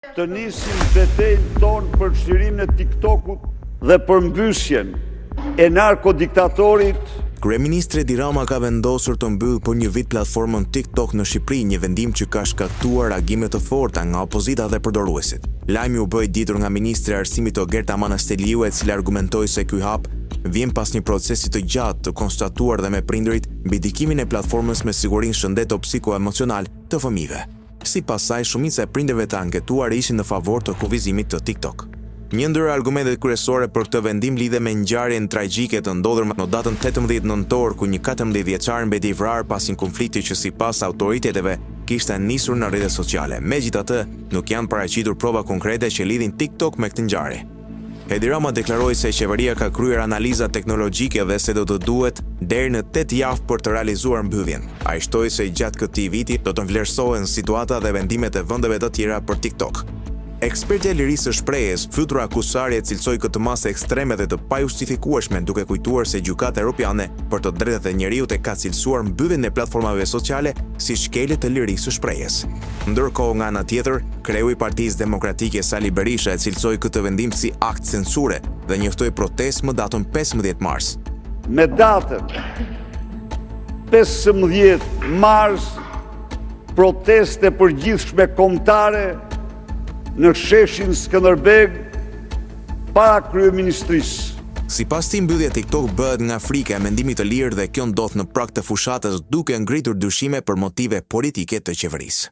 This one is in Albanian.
Të nisim betejën tonë për çlirimin e TikTokut dhe përmbysjen e narkodiktatorit. Kryeministri Edi Rama ka vendosur të mbyllë për një vit platformën TikTok në Shqipëri, një vendim që ka shkaktuar reagime të forta nga opozita dhe përdoruesit. Lajmi u bë i ditur nga ministri i Arsimit Ogerta Manasteliu, e cila argumentoi se ky hap vjen pas një procesi të gjatë të konstatuar dhe me prindërit mbi ndikimin e platformës me sigurinë shëndeto-psikoemocional të fëmijëve. Sipas saj, shumica e prindërve të anketuar ishin në favor të kufizimit të TikTok. Një ndër argumentet kryesore për këtë vendim lidhe me ngjarjen tragjike të ndodhur në datën 18 nëntor, ku një 14 vjeçar mbeti i vrarë pas një konflikti që sipas autoriteteve kishte nisur në rrjetet sociale. Megjithatë, nuk janë paraqitur prova konkrete që lidhin TikTok me këtë ngjarje. Edi Rama deklaroi se qeveria ka kryer analiza teknologjike dhe se do të duhet deri në 8 javë për të realizuar mbylljen. Ai shtoi se gjatë këtij viti do të vlerësohen situata dhe vendimet e vendeve të tjera për TikTok. Ekspertja e lirisë së shprehjes, fytur akusari, e cilësoi këtë masë ekstreme dhe të pajustifikueshme, duke kujtuar se Gjykata Evropiane për të drejtat e njerëzit ka cilësuar mbylljen e platformave sociale si shkelje të lirisë së shprehjes. Ndërkohë, nga ana tjetër, kreu i Partisë Demokratike Sali Berisha e cilësoi këtë vendim si akt censure dhe njoftoi protestë më datën 15 mars. Me datën 15 mars, proteste përgjithshme kombëtare në sheshin Skënderbeg para kryeministrisë. Sipas tij, mbyllja TikTok bëhet nga frika e mendimit të lirë dhe kjo ndodh në prag të fushatës, duke ngritur dyshime për motive politike të qeverisë.